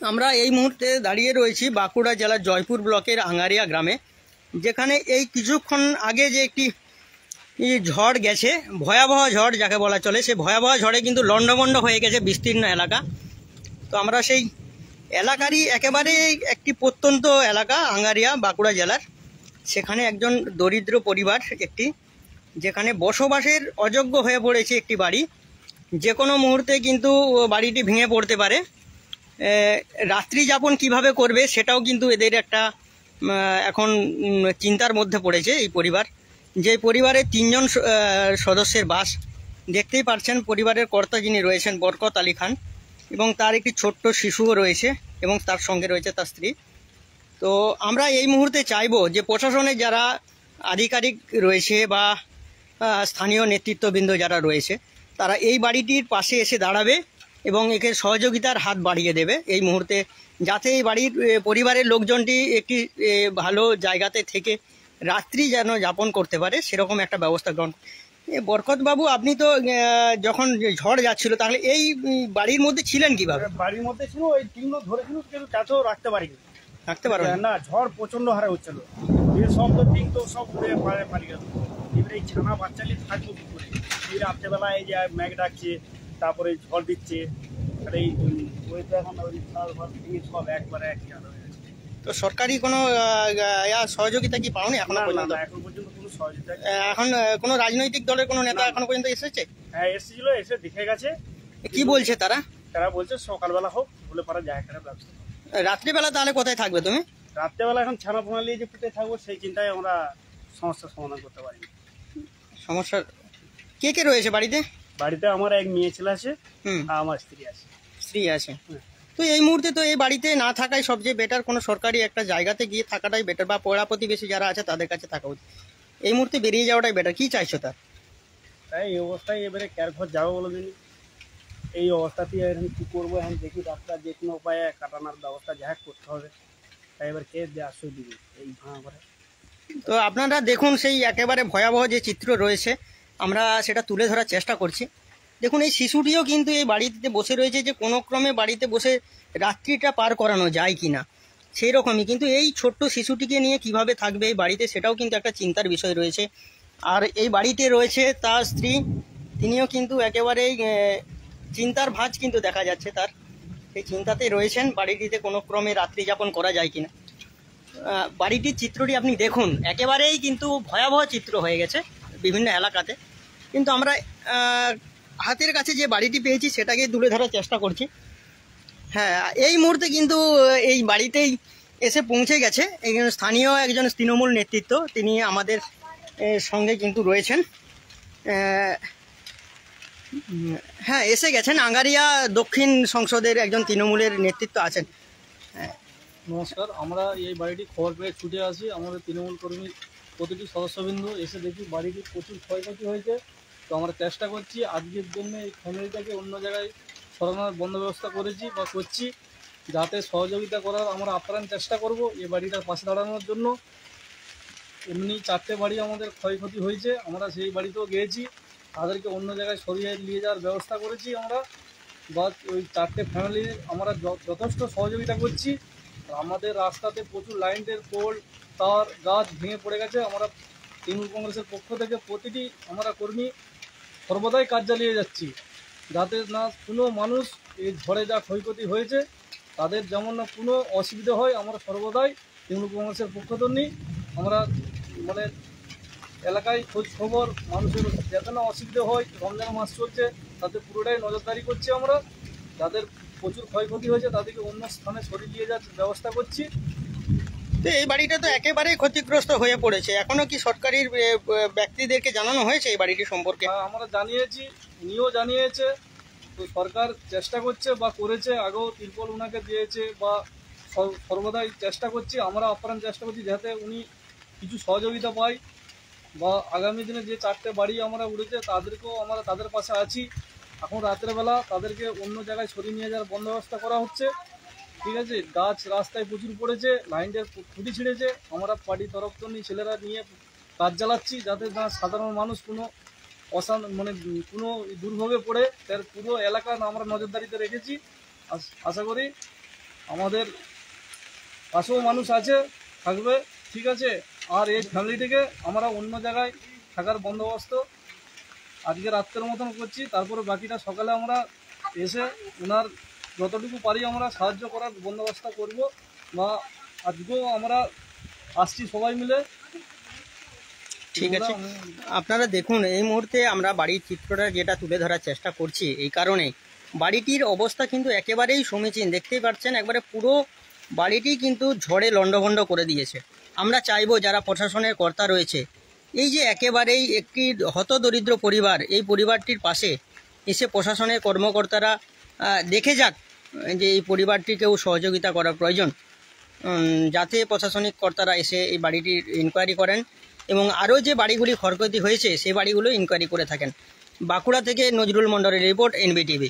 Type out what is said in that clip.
আমরা এই মুহূর্তে দাঁড়িয়ে রয়েছি বাঁকুড়া জেলার জয়পুর ব্লকের আঙ্গারিয়া গ্রামে, যেখানে এই কিছুক্ষণ আগে যে একটি ঝড় গেছে, ভয়াবহ ঝড় যাকে বলা চলে, সেই ভয়াবহ ঝড়ে কিন্তু লণ্ডভণ্ড হয়ে গেছে বিস্তীর্ণ এলাকা। তো আমরা সেই এলাকারই একেবারে একটি প্রত্যন্ত এলাকা আঙ্গারিয়া বাঁকুড়া জেলার, সেখানে একজন দরিদ্র পরিবার একটি, যেখানে বসবাসের অযোগ্য হয়ে পড়েছে একটি বাড়ি। যে কোনো মুহূর্তে কিন্তু বাড়িটি ভেঙে পড়তে পারে। রাত্রি যাপন কিভাবে করবে সেটাও কিন্তু এদের একটা এখন চিন্তার মধ্যে পড়েছে এই পরিবার। যে পরিবারে 3 জন সদস্যের বাস, দেখতেই পাচ্ছেন পরিবারের কর্তা যিনি রয়েছেন বরকত আলী খান, এবং তার একটি ছোট্ট শিশুও রয়েছে এবং তার সঙ্গে রয়েছে তার স্ত্রী। তো আমরা এই মুহূর্তে চাইবো যে প্রশাসনের যারা আধিকারিক রয়েছে বা স্থানীয় নেতৃত্ববৃন্দ যারা রয়েছে, তারা এই বাড়িটির পাশে এসে দাঁড়াবে এবং একে সহযোগিতার হাত বাড়িয়ে দেবে এই মুহূর্তে, যাতে এই বাড়ির পরিবারের লোকজনটি একটি ভালো জায়গাতে থেকে রাত্রি যেন যাপন করতে পারে, সেরকম একটা ব্যবস্থা গ্রহণ। বরকতবাবু, আপনি তো যখন ঝড় যাচ্ছিল, তাহলে এই বাড়ির মধ্যে ছিলেন কিভাবে? বাড়ির মধ্যে ছিল, ওই টিনগুলো ধরেছিল, কিন্তু কাছেও রাখতে পারিনি। থাকতে পারবেন না, ঝড় প্রচন্ড হারে হচ্ছিল, সব তো টিন তো সব উড়ে পারি গেল। এবার এই ছানা বাচ্চা নিয়ে থাকবো কি করে? এই রাত্রেবেলা এই যে মেঘ ডাকছে, তারপরে ঝড় দিচ্ছে, আর এই ওইটা এখন ওই সব একবারে একই হাল হয়ে গেছে। তো সরকারি কোনো সহযোগিতা কি পাওনি এখন পর্যন্ত? এখন পর্যন্ত কোনো সহযোগিতা। এখন কোনো রাজনৈতিক দলের কোনো নেতা এখনো পর্যন্ত এসেছে? হ্যাঁ, এসেছিল, এসে দেখে গেছে। কি বলছে তারা? তারা বলছে সকালবেলা হোক, বলে পারা যায় খারাপ ব্যবস্থা। রাত্রিবেলা তাহলে কোথায় থাকবে তুমি? রাত্রেবেলা এখন ছানা প্রণালী যে ফুটে থাকবো, সেই চিন্তায় আমরা সমস্যার সমাধান করতে পারি। সমস্যা কে কে রয়েছে বাড়িতে? বাড়িতে আমার এক মেয়ে ছেলে আছে, আর আমার স্ত্রী আছে। স্ত্রী আছে। তো এই মুহূর্তে তো এই বাড়িতে না থাকাই সবচেয়ে বেটার, কোনো সরকারি একটা জায়গাতে গিয়ে থাকাটাই বেটার, বা পাড়া প্রতিবেশী যারা আছে তাদের কাছে থাকা উচিত। এই মুহূর্তে বেরিয়ে যাওয়াটাই বেটার। কি চাইছো তার? তাই এই অবস্থায় এবারে কার ঘর যাবো বলে দিন, এই অবস্থাতে এখন কী করবো? এখন দেখি রাস্তা যে কোনো উপায়ে কাটানোর ব্যবস্থা যা করতে হবে। তাই এবার কে আশ্রয় দিবে এই ভাঙা ঘরে? তো আপনারা দেখুন সেই একেবারে ভয়াবহ যে চিত্র রয়েছে, আমরা সেটা তুলে ধরার চেষ্টা করছি। দেখুন এই শিশুটিও কিন্তু এই বাড়িতে বসে রয়েছে, যে কোনো ক্রমে বাড়িতে বসে রাত্রিটা পার করানো যায় কি না, সেই রকমই। কিন্তু এই ছোট্ট শিশুটিকে নিয়ে কিভাবে থাকবে এই বাড়িতে, সেটাও কিন্তু একটা চিন্তার বিষয় রয়েছে। আর এই বাড়িতে রয়েছে তার স্ত্রী, তিনিও কিন্তু একেবারেই চিন্তার ভাঁজ কিন্তু দেখা যাচ্ছে তার, সেই চিন্তাতে রয়েছেন বাড়িটিতে কোনো ক্রমে রাত্রি যাপন করা যায় কিনা। বাড়িটির চিত্রটি আপনি দেখুন, একেবারেই কিন্তু ভয়াবহ চিত্র হয়ে গেছে বিভিন্ন এলাকাতে। কিন্তু আমরা হাতের কাছে যে বাড়িটি পেয়েছি সেটাকে তুলে ধরার চেষ্টা করছি। হ্যাঁ, এই মুহূর্তে কিন্তু এই বাড়িতেই এসে পৌঁছে গেছে স্থানীয় একজন তৃণমূল নেতৃত্ব, তিনি আমাদের সঙ্গে কিন্তু রয়েছেন। হ্যাঁ, এসে গেছেন আঙ্গারিয়া দক্ষিণ সংসদের একজন তৃণমূলের নেতৃত্ব আছেন। নমস্কার, আমরা এই বাড়িটি খবর পেয়ে ছুটে আসি। আমাদের তৃণমূল কর্মী প্রতিটি সদস্যবৃন্দ এসে দেখি বাড়িটির প্রচুর ক্ষয়ক্ষতি হয়েছে। তো আমরা চেষ্টা করছি আজকের জন্য এই ফ্যামিলিটাকে অন্য জায়গায় সরানোর বন্দোবস্ত করেছি বা করছি, যাতে সহযোগিতা করার আমরা আপ্রাণ চেষ্টা করব এই বাড়িটার পাশে দাঁড়ানোর জন্য। এমনি 4টে বাড়ি আমাদের ক্ষয়ক্ষতি হয়েছে, আমরা সেই বাড়িতেও গিয়েছি, তাদেরকে অন্য জায়গায় সরিয়ে নিয়ে যাওয়ার ব্যবস্থা করেছি আমরা। বা ওই 4টে ফ্যামিলির আমরা যথেষ্ট সহযোগিতা করছি। আমাদের রাস্তাতে প্রচুর লাইনের পোল, তার, গাছ ভেঙে পড়ে গেছে। আমরা তৃণমূল কংগ্রেসের পক্ষ থেকে প্রতিটি আমরা কর্মী সর্বদাই কাজ চালিয়ে যাচ্ছি, যাতে না কোনো মানুষ এই ঝড়ে যা ক্ষয়ক্ষতি হয়েছে তাদের যেমন না কোনো অসুবিধা হয়। আমরা সর্বদাই তৃণমূল কংগ্রেসের পক্ষ থেকে আমরা মানে এলাকায় খোঁজ খবর, মানুষের যাতে না অসুবিধা হয়। রমজান মাস চলছে, তাতে পুরোটাই নজরদারি করছি আমরা। যাদের প্রচুর ক্ষয়ক্ষতি হয়েছে তাদেরকে অন্য স্থানে সরিয়ে নিয়ে যাওয়ার ব্যবস্থা করছি। তো এই বাড়িটা তো একেবারেই ক্ষতিগ্রস্ত হয়ে পড়েছে, এখনো কি সরকারি ব্যক্তিদেরকে জানানো হয়েছে এই বাড়িটি সম্পর্কে? আমরা জানিয়েছি, উনিও জানিয়েছে। তো সরকার চেষ্টা করছে বা করেছে, আগেও তিরপল ওনাকে দিয়েছে, বা সর্বদাই চেষ্টা করছি, আমরা আপ্রাণ চেষ্টা করছি যাতে উনি কিছু সহযোগিতা পায়। বা আগামী দিনে যে 4টে বাড়ি আমরা উড়েছে তাদেরকেও আমরা তাদের পাশে আছি। এখন রাত্রেবেলা তাদেরকে অন্য জায়গায় সরিয়ে নিয়ে যাওয়ার বন্দোবস্ত করা হচ্ছে, ঠিক আছে। গাছ রাস্তায় প্রচুর পড়েছে, লাইনের খুঁটি ছিঁড়েছে, আমরা পার্টির তরফ থেকে ছেলেরা নিয়ে কাজ চালাচ্ছি, যাতে না সাধারণ মানুষ কোনো মানে কোনো দুর্ভোগে পড়ে। তার পুরো এলাকা আমরা নজরদারিতে রেখেছি। আশা করি আমাদের পাশেও মানুষ আছে, থাকবে, ঠিক আছে। আর এই ফ্যামিলিটিকে আমরা অন্য জায়গায় থাকার বন্দোবস্ত আজকে রাত্রের মতন করছি, তারপরে বাকিটা সকালে আমরা এসে ওনার যতটুকু পারি আমরা সাহায্য করার বন্দোবস্ত করব। বা আজকেও আমরা আসছি সবাই মিলে। ঠিক আছে, আপনারা দেখুন এই মুহূর্তে আমরা বাড়ির চিত্রটা যেটা তুলে ধরার চেষ্টা করছি এই কারণে বাড়িটির অবস্থা কিন্তু একেবারেই সমীচীন। দেখতেই পাচ্ছেন একবারে পুরো বাড়িটি কিন্তু ঝড়ে লণ্ডভণ্ড করে দিয়েছে। আমরা চাইবো যারা প্রশাসনের কর্তা রয়েছে, এই যে একেবারেই একটি হতদরিদ্র পরিবার, এই পরিবারটির পাশে এসে প্রশাসনের কর্মকর্তারা দেখে যাক যে এই পরিবারটিকেও সহযোগিতা করা প্রয়োজন, যাতে প্রশাসনিক কর্তারা এসে এই বাড়িটির ইনকোয়ারি করেন এবং আরও যে বাড়িগুলি ক্ষয়ক্ষতি হয়েছে সেই বাড়িগুলো ইনকোয়ারি করে থাকেন। বাঁকুড়া থেকে নজরুল মণ্ডলের রিপোর্ট, NBTV।